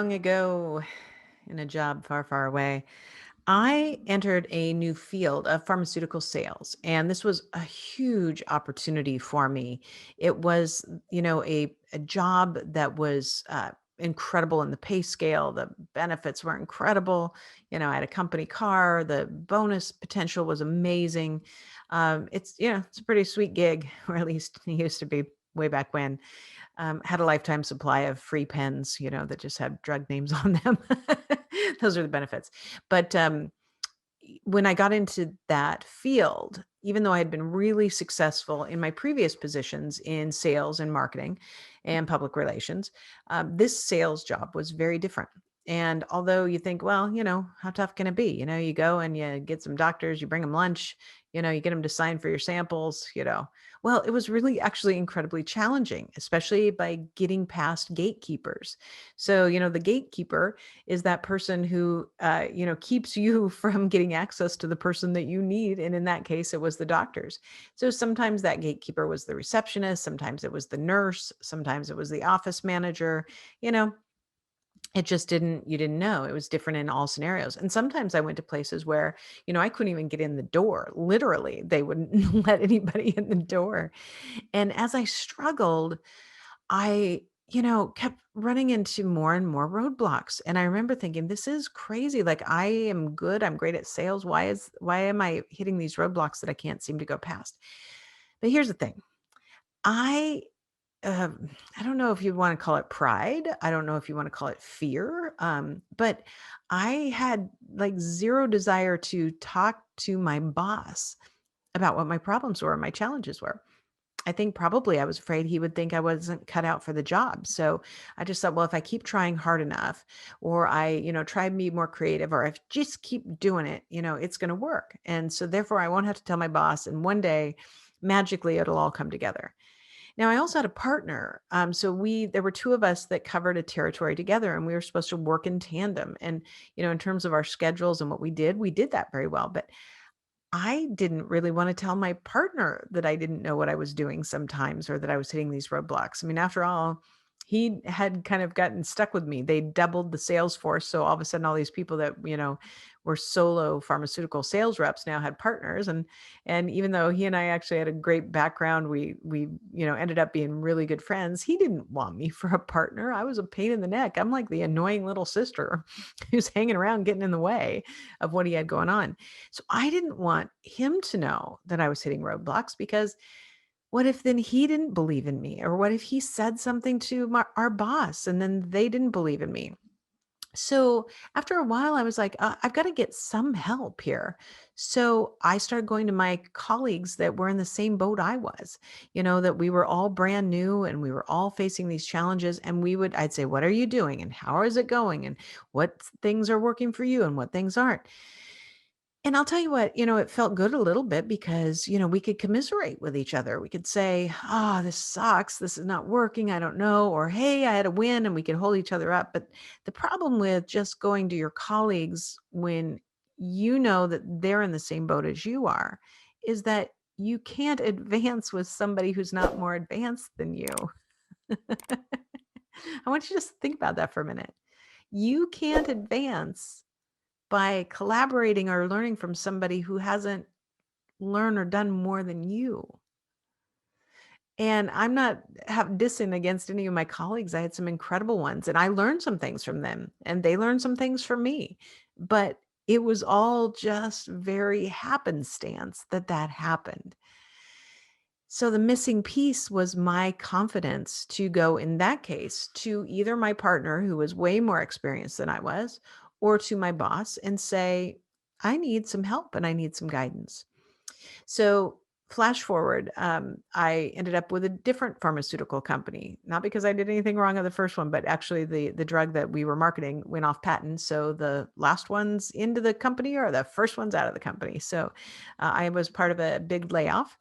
long ago, in a job far, far away, I entered a new field of pharmaceutical sales, and this was a huge opportunity for me. It was, a job that was incredible in the pay scale. The benefits were incredible. I had a company car. The bonus potential was amazing. It's a pretty sweet gig, or at least it used to be way back when. Had a lifetime supply of free pens, that just had drug names on them. Those are the benefits. But when I got into that field, even though I had been really successful in my previous positions in sales and marketing and public relations, this sales job was very different. And although you think, well, how tough can it be? You go and you get some doctors, you bring them lunch, you get them to sign for your samples. Well, it was really actually incredibly challenging, especially by getting past gatekeepers. So, the gatekeeper is that person who, keeps you from getting access to the person that you need. And in that case, it was the doctors. So sometimes that gatekeeper was the receptionist, sometimes it was the nurse, sometimes it was the office manager. You know, you didn't know. It was different in all scenarios. And sometimes I went to places where, I couldn't even get in the door. Literally, they wouldn't let anybody in the door. And as I struggled, I, kept running into more and more roadblocks. And I remember thinking, this is crazy. Like I am good. I'm great at sales. Why am I hitting these roadblocks that I can't seem to go past? But here's the thing. I I don't know if you want to call it pride. I don't know if you want to call it fear. But I had like zero desire to talk to my boss about what my problems were, my challenges were. I think probably I was afraid he would think I wasn't cut out for the job. So I just thought, well, if I keep trying hard enough, or I, try to be more creative, or if just keep doing it, it's going to work. And so therefore I won't have to tell my boss. And one day, magically, it'll all come together. Now I also had a partner. There were two of us that covered a territory together, and we were supposed to work in tandem. And, in terms of our schedules and what we did that very well. But I didn't really wanna tell my partner that I didn't know what I was doing sometimes, or that I was hitting these roadblocks. I mean, after all, he had kind of gotten stuck with me. They doubled the sales force, so all of a sudden, all these people that, were solo pharmaceutical sales reps now had partners, and even though he and I actually had a great background, we ended up being really good friends. He didn't want me for a partner. I was a pain in the neck. I'm like the annoying little sister who's hanging around getting in the way of what he had going on. So I didn't want him to know that I was hitting roadblocks, because what if then he didn't believe in me? Or what if he said something to our boss and then they didn't believe in me? So after a while, I was like, I've got to get some help here. So I started going to my colleagues that were in the same boat I was, that we were all brand new and we were all facing these challenges. And I'd say, what are you doing? And how is it going? And what things are working for you and what things aren't? And I'll tell you what, it felt good a little bit because, we could commiserate with each other. We could say, this sucks. This is not working. I don't know. Or, hey, I had a win, and we could hold each other up. But the problem with just going to your colleagues when you know that they're in the same boat as you are is that you can't advance with somebody who's not more advanced than you. I want you to just think about that for a minute. You can't advance by collaborating or learning from somebody who hasn't learned or done more than you. And I'm not dissing against any of my colleagues. I had some incredible ones, and I learned some things from them, and they learned some things from me. But it was all just very happenstance that that happened. So the missing piece was my confidence to go, in that case, to either my partner, who was way more experienced than I was, or to my boss and say, I need some help and I need some guidance. So flash forward, I ended up with a different pharmaceutical company, not because I did anything wrong on the first one, but actually the drug that we were marketing went off patent. So the last ones into the company are the first ones out of the company. So I was part of a big layoff.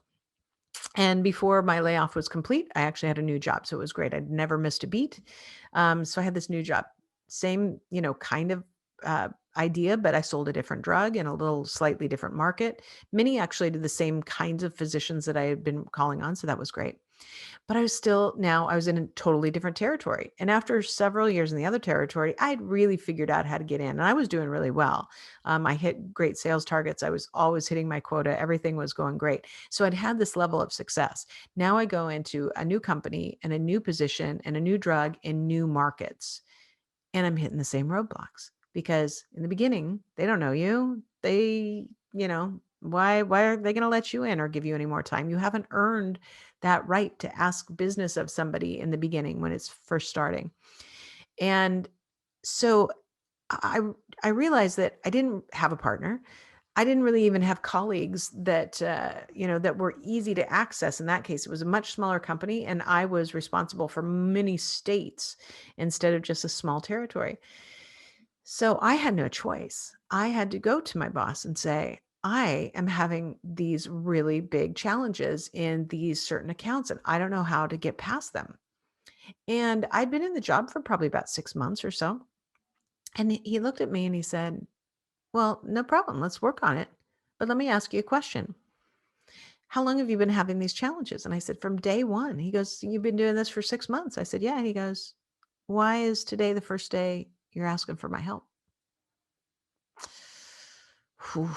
And before my layoff was complete, I actually had a new job. So it was great. I'd never missed a beat. So I had this new job, same, kind of idea, but I sold a different drug in a little slightly different market. Many actually did the same kinds of physicians that I had been calling on. So that was great. But I was in a totally different territory. And after several years in the other territory, I'd really figured out how to get in and I was doing really well. I hit great sales targets. I was always hitting my quota. Everything was going great. So I'd had this level of success. Now I go into a new company and a new position and a new drug in new markets and I'm hitting the same roadblocks because in the beginning, they don't know you. Why are they going to let you in or give you any more time? You haven't earned that right to ask business of somebody in the beginning when it's first starting. And so I I realized that I didn't have a partner. I didn't really even have colleagues that were easy to access. In that case, it was a much smaller company, and I was responsible for many states instead of just a small territory. So I had no choice. I had to go to my boss and say, I am having these really big challenges in these certain accounts, and I don't know how to get past them. And I'd been in the job for probably about 6 months or so. And he looked at me and he said, well, no problem. Let's work on it. But let me ask you a question. How long have you been having these challenges? And I said, from day one. He goes, you've been doing this for 6 months. I said, yeah. And he goes, why is today the first day you're asking for my help? Whew,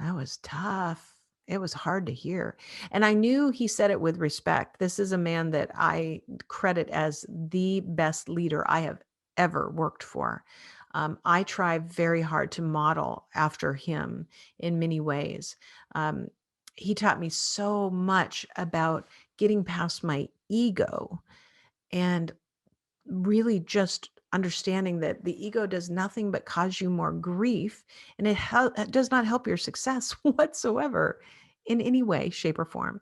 that was tough. It was hard to hear. And I knew he said it with respect. This is a man that I credit as the best leader I have ever worked for. I try very hard to model after him in many ways. Um, he taught me so much about getting past my ego and really just understanding that the ego does nothing but cause you more grief and it does not help your success whatsoever in any way, shape, or form.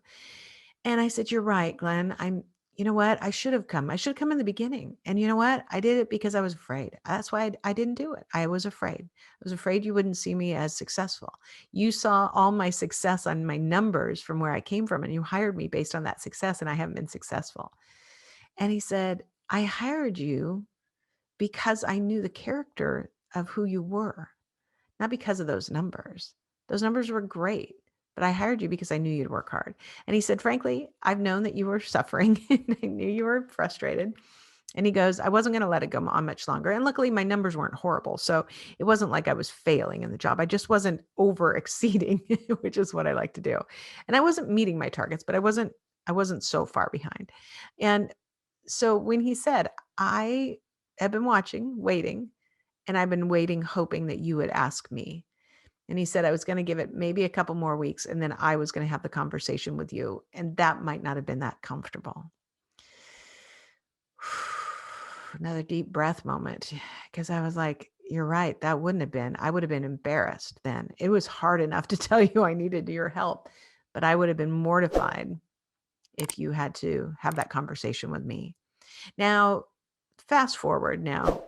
And I said, you're right, Glenn. You know what? I should have come in the beginning. And you know what? I did it because I was afraid. That's why I didn't do it. I was afraid. I was afraid you wouldn't see me as successful. You saw all my success on my numbers from where I came from, and you hired me based on that success, and I haven't been successful. And he said, I hired you because I knew the character of who you were, not because of those numbers. Those numbers were great, but I hired you because I knew you'd work hard. And he said, frankly, I've known that you were suffering and I knew you were frustrated. And he goes, I wasn't going to let it go on much longer. And luckily, my numbers weren't horrible. So it wasn't like I was failing in the job. I just wasn't over exceeding, which is what I like to do. And I wasn't meeting my targets, but I wasn't so far behind. And so when he said, I have been watching, waiting, and I've been waiting, hoping that you would ask me. And he said, I was going to give it maybe a couple more weeks and then I was going to have the conversation with you. And that might not have been that comfortable. Another deep breath moment because I was like, you're right. That wouldn't have been, I would have been embarrassed then. It was hard enough to tell you I needed your help, but I would have been mortified if you had to have that conversation with me. Now, fast forward now,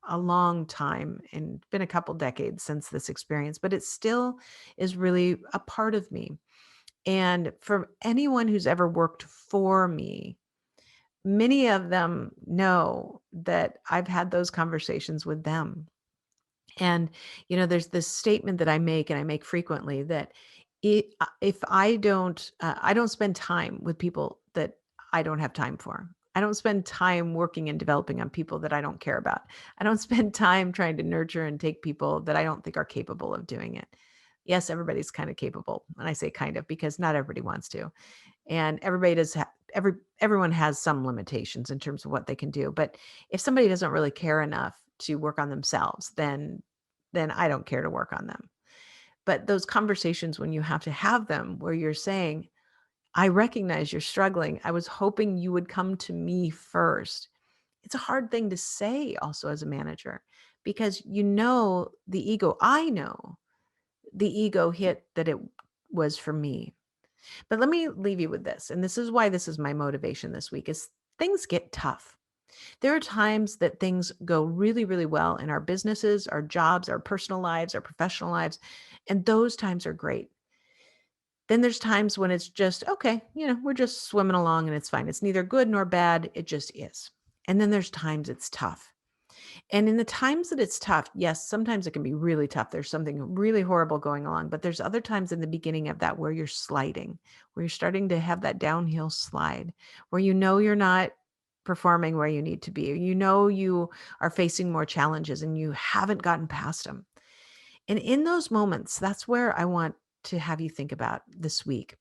a long time and been a couple decades since this experience, but it still is really a part of me. And for anyone who's ever worked for me, many of them know that I've had those conversations with them. And, there's this statement that I make and I make frequently that if I don't spend time with people that I don't have time for. I don't spend time working and developing on people that I don't care about. I don't spend time trying to nurture and take people that I don't think are capable of doing it. Yes, everybody's kind of capable. And I say kind of because not everybody wants to. And everybody does everyone has some limitations in terms of what they can do. But if somebody doesn't really care enough to work on themselves, then I don't care to work on them. But those conversations when you have to have them where you're saying, I recognize you're struggling. I was hoping you would come to me first. It's a hard thing to say also as a manager because I know the ego hit that it was for me. But let me leave you with this. And this is why this is my motivation this week is things get tough. There are times that things go really, really well in our businesses, our jobs, our personal lives, our professional lives. And those times are great. Then there's times when it's just, okay, we're just swimming along and it's fine. It's neither good nor bad. It just is. And then there's times it's tough. And in the times that it's tough, yes, sometimes it can be really tough. There's something really horrible going along, but there's other times in the beginning of that where you're sliding, where you're starting to have that downhill slide, where you know you're not performing where you need to be. You know you are facing more challenges and you haven't gotten past them. And in those moments, that's where I want to have you think about this week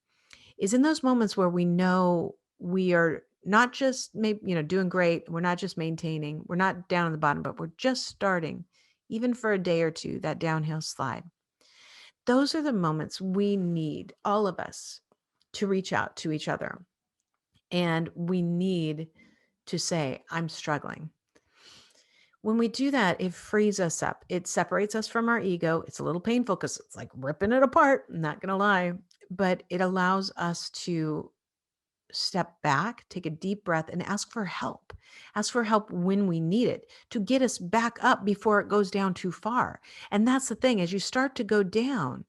is in those moments where we know we are not just maybe, doing great. We're not just maintaining, we're not down on the bottom, but we're just starting, even for a day or two, that downhill slide. Those are the moments we need, all of us, to reach out to each other. And we need to say, I'm struggling. When we do that, it frees us up. It separates us from our ego. It's a little painful because it's like ripping it apart. I'm not going to lie. But it allows us to step back, take a deep breath, and ask for help. Ask for help when we need it to get us back up before it goes down too far. And that's the thing, as you start to go down,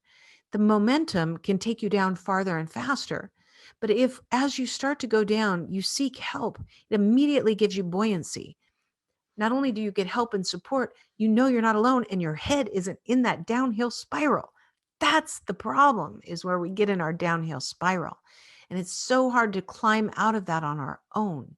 the momentum can take you down farther and faster. But if, as you start to go down, you seek help, it immediately gives you buoyancy. Not only do you get help and support, you know you're not alone and your head isn't in that downhill spiral. That's the problem, is where we get in our downhill spiral. And it's so hard to climb out of that on our own.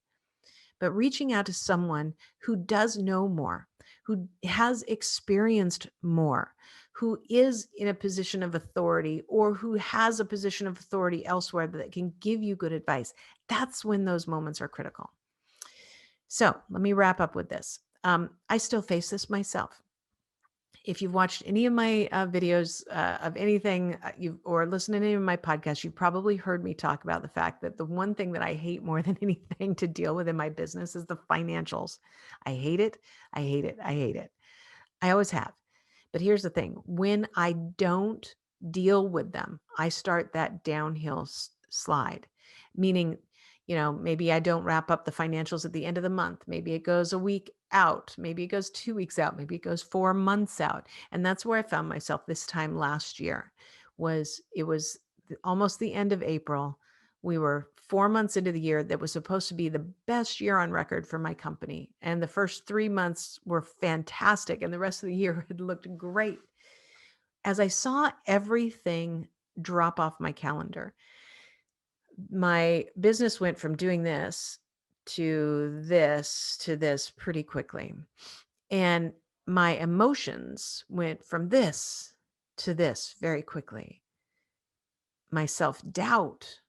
But reaching out to someone who does know more, who has experienced more, who is in a position of authority or who has a position of authority elsewhere that can give you good advice, that's when those moments are critical. So let me wrap up with this. I still face this myself. If you've watched any of my videos of anything you or listened to any of my podcasts, you've probably heard me talk about the fact that the one thing that I hate more than anything to deal with in my business is the financials. I hate it. I hate it. I hate it. I always have. But here's the thing, when I don't deal with them, I start that downhill slide, meaning, maybe I don't wrap up the financials at the end of the month. Maybe it goes a week out. Maybe it goes 2 weeks out. Maybe it goes 4 months out. And that's where I found myself this time last year. It was almost the end of April. We were 4 months into the year that was supposed to be the best year on record for my company. And the first 3 months were fantastic. And the rest of the year had looked great. As I saw everything drop off my calendar, my business went from doing this to this pretty quickly. And my emotions went from this to this very quickly. My self doubt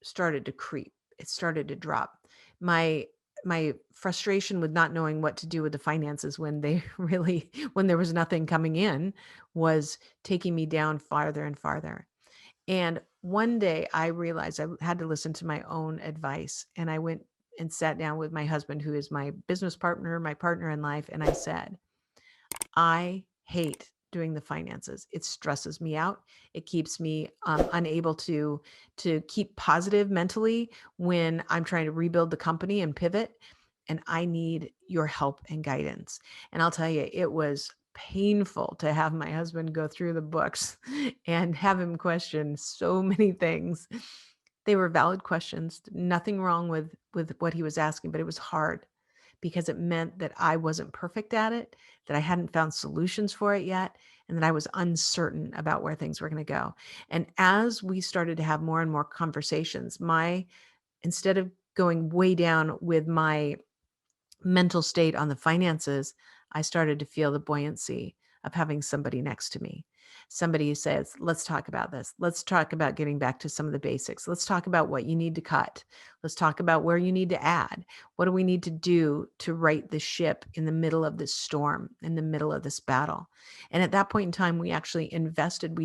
started to creep. It started to drop. My frustration with not knowing what to do with the finances when they really when there was nothing coming in was taking me down farther and farther. And one day I realized I had to listen to my own advice, and I went and sat down with my husband, who is my business partner, my partner in life, and I said, I hate doing the finances. It stresses me out. It keeps me unable to keep positive mentally when I'm trying to rebuild the company and pivot. And I need your help and guidance. And I'll tell you, it was painful to have my husband go through the books and have him question so many things. They were valid questions, nothing wrong with what he was asking, but it was hard because it meant that I wasn't perfect at it, that I hadn't found solutions for it yet, and that I was uncertain about where things were going to go. And as we started to have more and more conversations, instead of going way down with my mental state on the finances, I started to feel the buoyancy of having somebody next to me. Somebody who says, let's talk about this. Let's talk about getting back to some of the basics. Let's talk about what you need to cut. Let's talk about where you need to add. What do we need to do to right the ship in the middle of this storm, in the middle of this battle? And at that point in time, we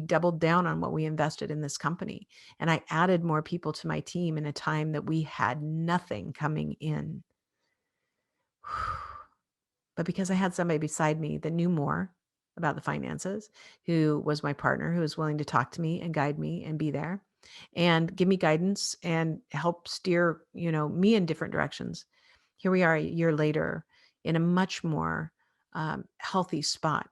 doubled down on what we invested in this company. And I added more people to my team in a time that we had nothing coming in. But because I had somebody beside me that knew more about the finances, who was my partner, who was willing to talk to me and guide me and be there and give me guidance and help steer, me in different directions. Here we are a year later in a much more healthy spot.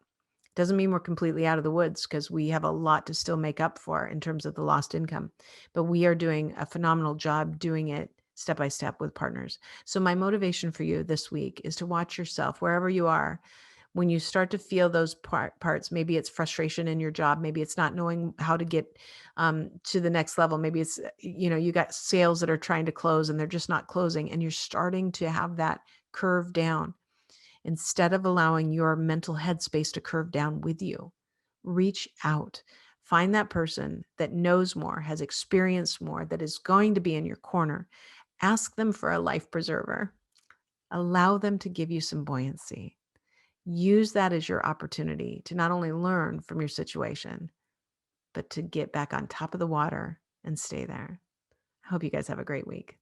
Doesn't mean we're completely out of the woods because we have a lot to still make up for in terms of the lost income, but we are doing a phenomenal job doing it step by step with partners. So my motivation for you this week is to watch yourself wherever you are. When you start to feel those parts, maybe it's frustration in your job, maybe it's not knowing how to get to the next level, maybe it's you got sales that are trying to close and they're just not closing, and you're starting to have that curve down. Instead of allowing your mental headspace to curve down with you, reach out. Find that person that knows more, has experienced more, that is going to be in your corner. Ask them for a life preserver. Allow them to give you some buoyancy. Use that as your opportunity to not only learn from your situation, but to get back on top of the water and stay there. I hope you guys have a great week.